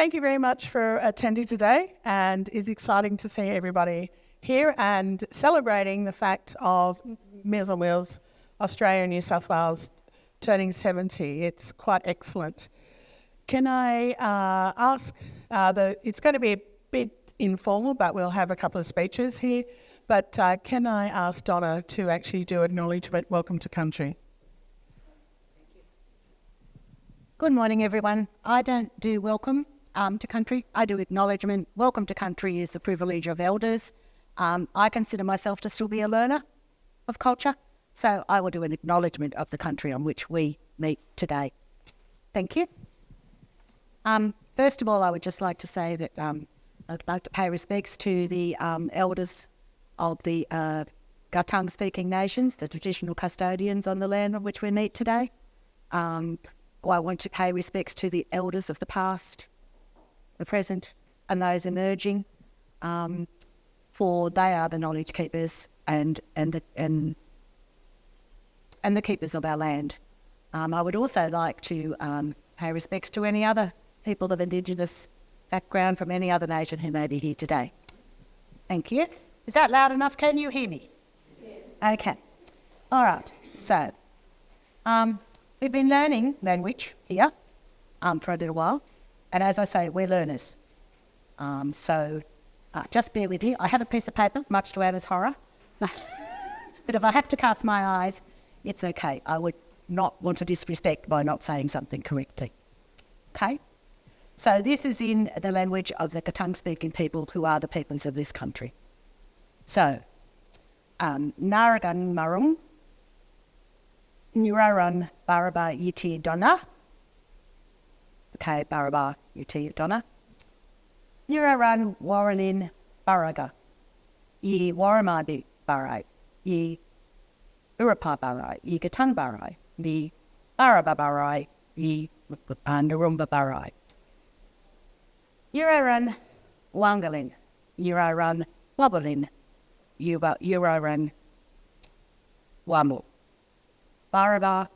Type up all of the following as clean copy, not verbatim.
thank you very much for attending today, and it's exciting to see everybody here and celebrating the fact of Meals on Wheels Australia and New South Wales turning 70. It's quite excellent. Can I ask, it's going to be a bit informal, but we'll have a couple of speeches here, but can I ask Donna to actually do acknowledgement, welcome to country? Good morning, everyone. I don't do welcome to country. I do acknowledgement. Welcome to country is the privilege of elders. I consider myself to still be a learner of culture, so I will do an acknowledgement of the country on which we meet today. Thank you. First of all, I would just like to say that I'd like to pay respects to the elders of the Gartung-speaking nations, the traditional custodians on the land on which we meet today. I want to pay respects to the elders of the past, the present, and those emerging, for they are the knowledge keepers and the keepers of our land. I would also like to pay respects to any other people of Indigenous background from any other nation who may be here today. Thank you. Is that loud enough? Can you hear me? Yes. Okay. All right. So, we've been learning language here for a little while, and as I say, we're learners. So just bear with me. I have a piece of paper, much to Anna's horror, but if I have to cast my eyes, it's okay. I would not want to disrespect by not saying something correctly. Okay? So this is in the language of the Gartung-speaking people who are the peoples of this country. So, Naragan Marung, Nuraran Baraba Yiti Donna. Okay, Baraba Yiti Donna. Nuraran Warranin Baraga. Ye Warramadi Barai. Ye Urapa Barai. Ye Gatung Barai. Ye Baraba Barai. Ye Narumba Barai. Uraran Wangalin. Uraran Wobblin. Uraran Wamu. Baraba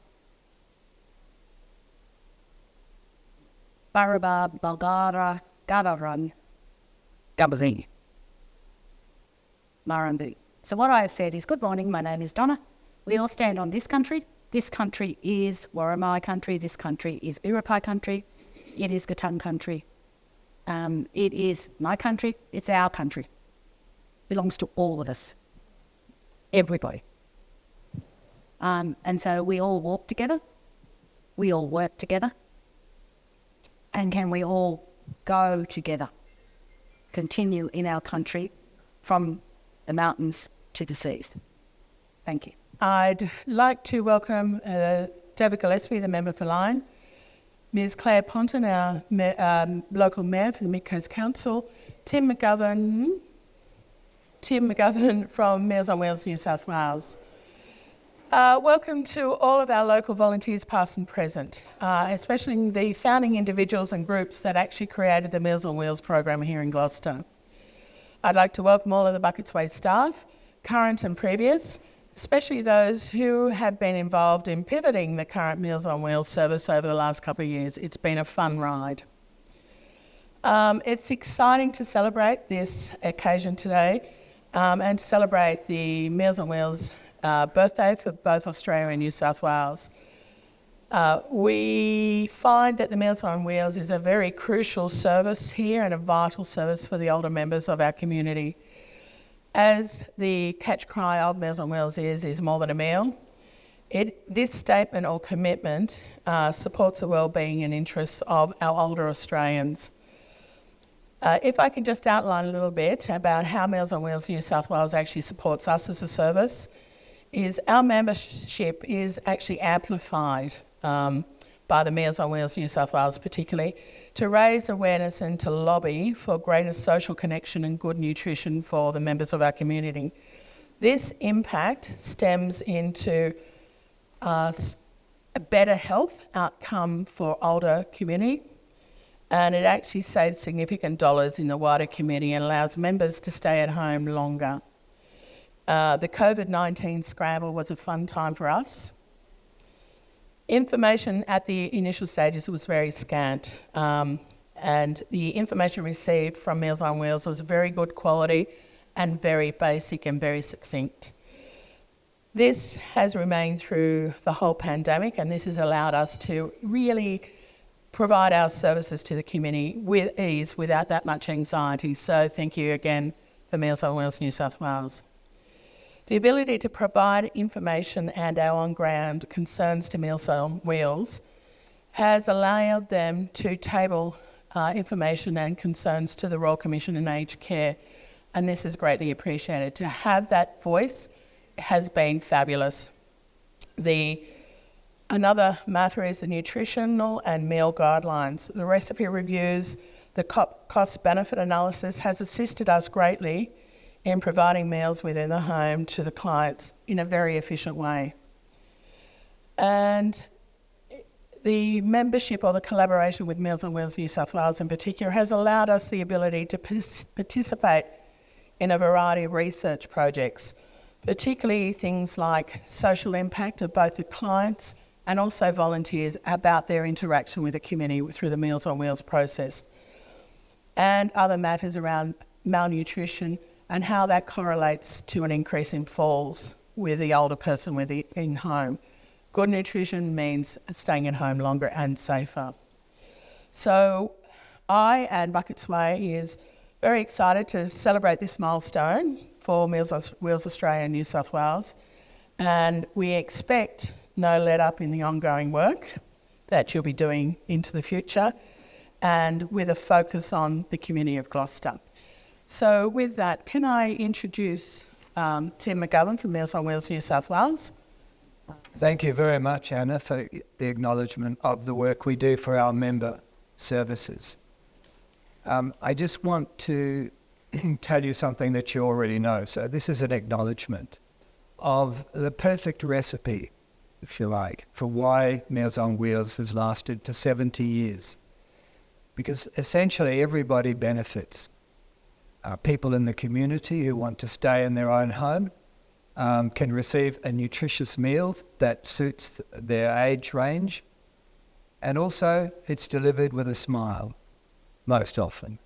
Balgara Gadaran Gabali Marambu. So what I have said is, good morning, my name is Donna. We all stand on this country. This country is Worimi country. This country is Biripi country. It is Gatung country. It is my country. It's our country. It belongs to all of us. Everybody. And so we all walk together, we all work together, and can we all go together, continue in our country from the mountains to the seas. Thank you. I'd like to welcome David Gillespie, the member for Lyne, Ms Claire Ponton, our local mayor for the Mid-Coast Council, Tim McGovern from Meals on Wheels New South Wales. Welcome to all of our local volunteers, past and present, especially the founding individuals and groups that actually created the Meals on Wheels program here in Gloucester. I'd like to welcome all of the Buckets Way staff, current and previous, especially those who have been involved in pivoting the current Meals on Wheels service over the last couple of years. It's been a fun ride. It's exciting to celebrate this occasion today and to celebrate the Meals on Wheels birthday for both Australia and New South Wales. We find that the Meals on Wheels is a very crucial service here and a vital service for the older members of our community. As the catch cry of Meals on Wheels is more than a meal. This statement or commitment supports the wellbeing and interests of our older Australians. If I could just outline a little bit about how Meals on Wheels New South Wales actually supports us as a service, is our membership is actually amplified by the Meals on Wheels New South Wales particularly, to raise awareness and to lobby for greater social connection and good nutrition for the members of our community. This impact stems into a better health outcome for older community, and it actually saves significant dollars in the wider community and allows members to stay at home longer. The COVID-19 scramble was a fun time for us. Information at the initial stages was very scant, And the information received from Meals on Wheels was very good quality and very basic and very succinct. This has remained through the whole pandemic, and this has allowed us to really provide our services to the community with ease without that much anxiety. So thank you again for Meals on Wheels New South Wales. The ability to provide information and our on-ground concerns to Meals on Wheels has allowed them to table information and concerns to the Royal Commission in Aged Care, and this is greatly appreciated. To have that voice has been fabulous. Another matter is the nutritional and meal guidelines. The recipe reviews, the cost-benefit analysis has assisted us greatly in providing meals within the home to the clients in a very efficient way. And the membership or the collaboration with Meals on Wheels New South Wales in particular has allowed us the ability to participate in a variety of research projects, particularly things like social impact of both the clients and also volunteers about their interaction with the community through the Meals on Wheels process, and other matters around malnutrition and how that correlates to an increase in falls with the older person in home. Good nutrition means staying at home longer and safer. So I and Buckets Way is very excited to celebrate this milestone for Meals on Wheels Australia and New South Wales, and we expect no let up in the ongoing work that you'll be doing into the future, and with a focus on the community of Gloucester. So with that, can I introduce Tim McGovern from Meals on Wheels New South Wales? Thank you very much, Anna, for the acknowledgement of the work we do for our member services. I just want to tell you something that you already know. So this is an acknowledgement of the perfect recipe, if you like, for why Meals on Wheels has lasted for 70 years. Because essentially everybody benefits. People in the community who want to stay in their own home can receive a nutritious meal that suits their age range, and also it's delivered with a smile, most often.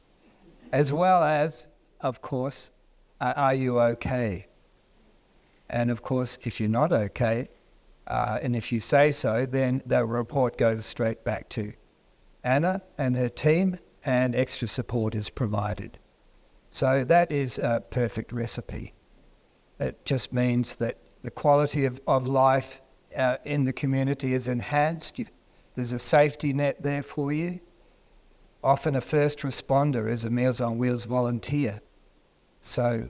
As well as, of course, are you okay? And of course, if you're not okay, and if you say so, then the report goes straight back to Anna and her team, and extra support is provided. So that is a perfect recipe. It just means that the quality of life in the community is enhanced. There's a safety net there for you. Often a first responder is a Meals on Wheels volunteer. So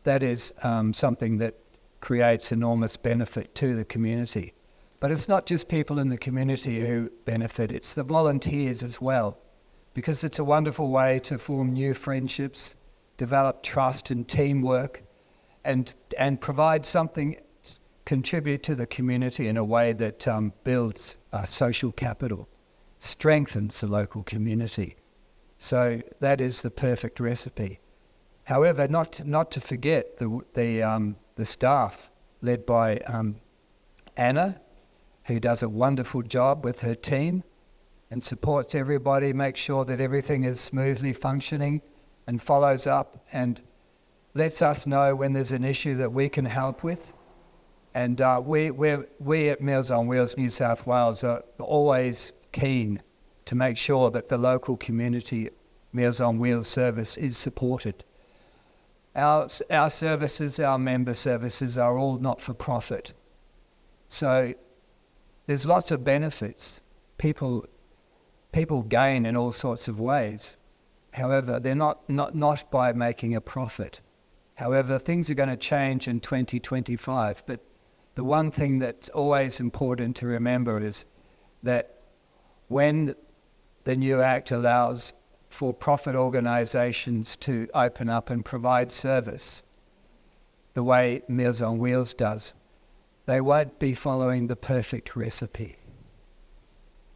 that is something that creates enormous benefit to the community. But it's not just people in the community who benefit, it's the volunteers as well, because it's a wonderful way to form new friendships, develop trust and teamwork, and provide something, contribute to the community in a way that builds social capital, strengthens the local community. So that is the perfect recipe. However, not to forget the staff led by Anna, who does a wonderful job with her team and supports everybody, makes sure that everything is smoothly functioning, and follows up and lets us know when there's an issue that we can help with. And we at Meals on Wheels New South Wales are always keen to make sure that the local community Meals on Wheels service is supported. Our services, our member services, are all not-for-profit. So there's lots of benefits. People gain in all sorts of ways. However, they're not by making a profit. However, things are going to change in 2025. But the one thing that's always important to remember is that when the new Act allows for profit organisations to open up and provide service the way Meals on Wheels does, they won't be following the perfect recipe.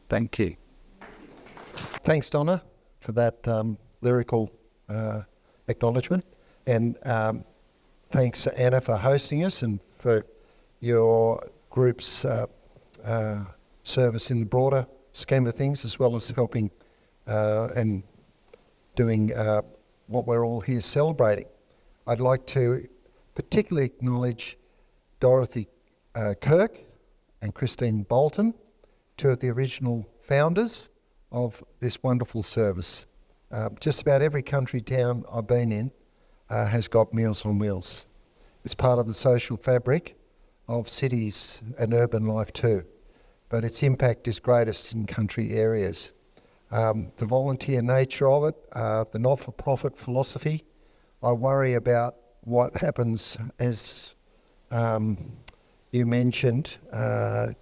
Thank you. Thanks, Donna, for that lyrical acknowledgement. And thanks, Anna, for hosting us and for your group's service in the broader scheme of things, as well as helping and doing what we're all here celebrating. I'd like to particularly acknowledge Dorothy Kirk and Christine Bolton, two of the original founders of this wonderful service. Just about every country town I've been in has got Meals on Wheels. It's part of the social fabric of cities and urban life too, but its impact is greatest in country areas. The volunteer nature of it, the not-for-profit philosophy. I worry about what happens as you mentioned,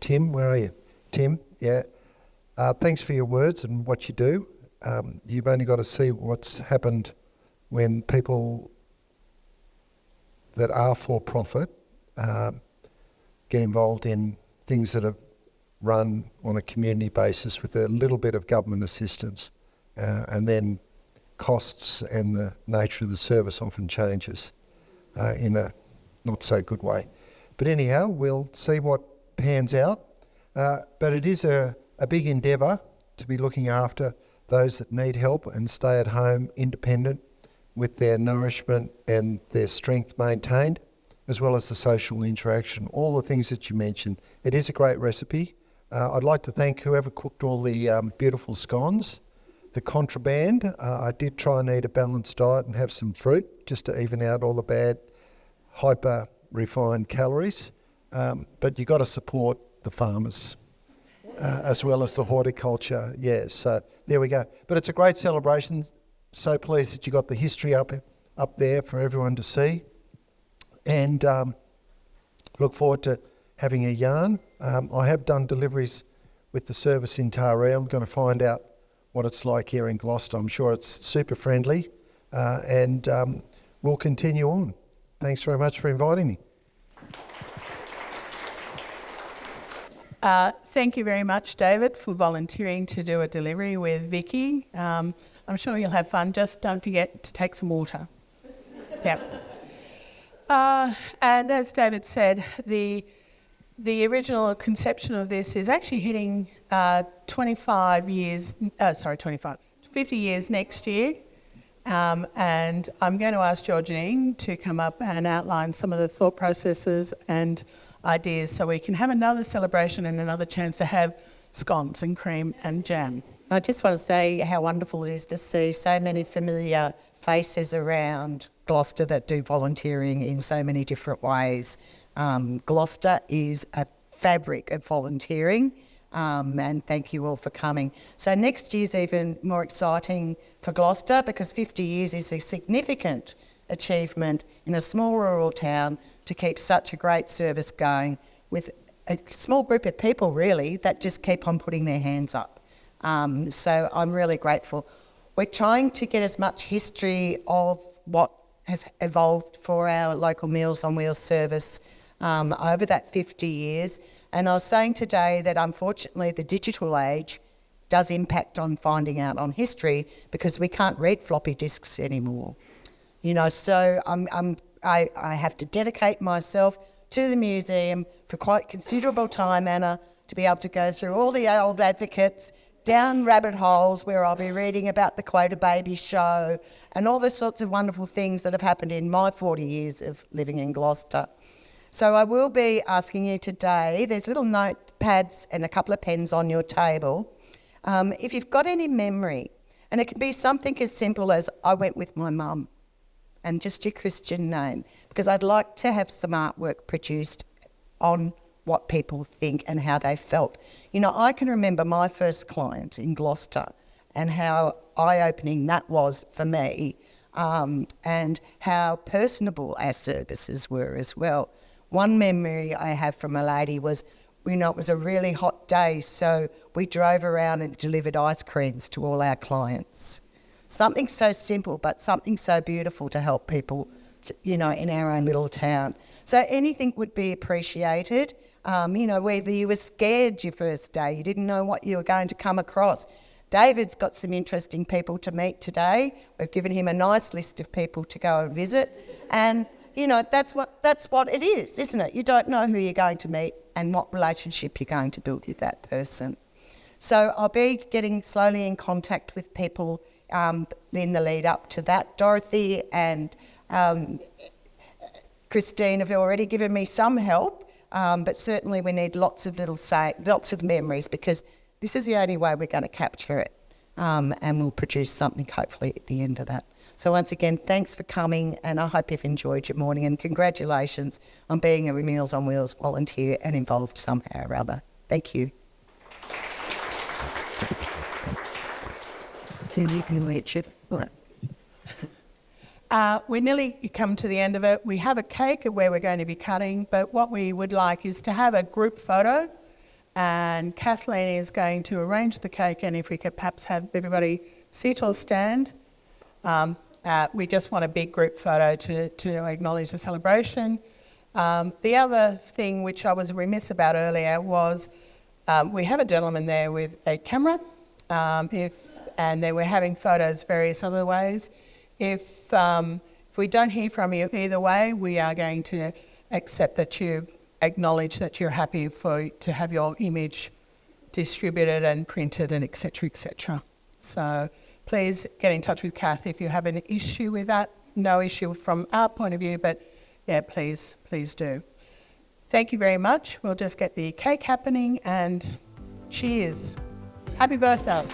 Tim, where are you? Tim, yeah. Thanks for your words and what you do. You've only got to see what's happened when people that are for-profit get involved in things that have run on a community basis with a little bit of government assistance, and then costs and the nature of the service often changes in a not so good way. But anyhow, we'll see what pans out. But it is a big endeavour to be looking after those that need help and stay at home independent with their nourishment and their strength maintained, as well as the social interaction, all the things that you mentioned. It is a great recipe. I'd like to thank whoever cooked all the beautiful scones. The contraband, I did try and eat a balanced diet and have some fruit just to even out all the bad, hyper-refined calories. But you've got to support the farmers as well as the horticulture. Yeah, so there we go. But it's a great celebration. So pleased that you got the history up there for everyone to see. And look forward to having a yarn. I have done deliveries with the service in Taree. I'm going to find out what it's like here in Gloucester. I'm sure it's super friendly, and we'll continue on. Thanks very much for inviting me. Thank you very much, David, for volunteering to do a delivery with Vicky. I'm sure you'll have fun. Just don't forget to take some water. Yep. And as David said, the original conception of this is actually hitting 50 years next year. And I'm going to ask Georgine to come up and outline some of the thought processes and ideas so we can have another celebration and another chance to have scones and cream and jam. I just want to say how wonderful it is to see so many familiar faces around Gloucester that do volunteering in so many different ways. Gloucester is a fabric of volunteering, and thank you all for coming. So next year's even more exciting for Gloucester because 50 years is a significant achievement in a small rural town to keep such a great service going with a small group of people really that just keep on putting their hands up. So I'm really grateful. We're trying to get as much history of what has evolved for our local Meals on Wheels service over that 50 years. And I was saying today that unfortunately the digital age does impact on finding out on history because we can't read floppy disks anymore. You know, so I have to dedicate myself to the museum for quite considerable time, Anna, to be able to go through all the old advocates, down rabbit holes where I'll be reading about the Quota Baby show and all the sorts of wonderful things that have happened in my 40 years of living in Gloucester. So I will be asking you today, there's little notepads and a couple of pens on your table. If you've got any memory, and it can be something as simple as I went with my mum and just your Christian name, because I'd like to have some artwork produced on what people think and how they felt. You know, I can remember my first client in Gloucester and how eye-opening that was for me, and how personable our services were as well. One memory I have from a lady was, you know, it was a really hot day, so we drove around and delivered ice creams to all our clients. Something so simple, but something so beautiful to help people, you know, in our own little town. So anything would be appreciated. You know, whether you were scared your first day, you didn't know what you were going to come across. David's got some interesting people to meet today. We've given him a nice list of people to go and visit. And, you know, that's what it is, isn't it? You don't know who you're going to meet and what relationship you're going to build with that person. So I'll be getting slowly in contact with people in the lead up to that. Dorothy and Christine have already given me some help, but certainly we need lots of memories, because this is the only way we're going to capture it, and we'll produce something hopefully at the end of that. So once again, thanks for coming, and I hope you've enjoyed your morning, and congratulations on being a Meals on Wheels volunteer and involved somehow or other. Thank you. We nearly come to the end of it. We have a cake where we're going to be cutting, but what we would like is to have a group photo, and Kathleen is going to arrange the cake, and if we could perhaps have everybody sit or stand. We just want a big group photo to acknowledge the celebration. The other thing which I was remiss about earlier was we have a gentleman there with a camera, and then we're having photos various other ways. If we don't hear from you either way, we are going to accept that you acknowledge that you're happy to have your image distributed and printed and et cetera. So please get in touch with Kath if you have an issue with that. No issue from our point of view, but yeah, please do. Thank you very much. We'll just get the cake happening, and cheers. Happy birthday.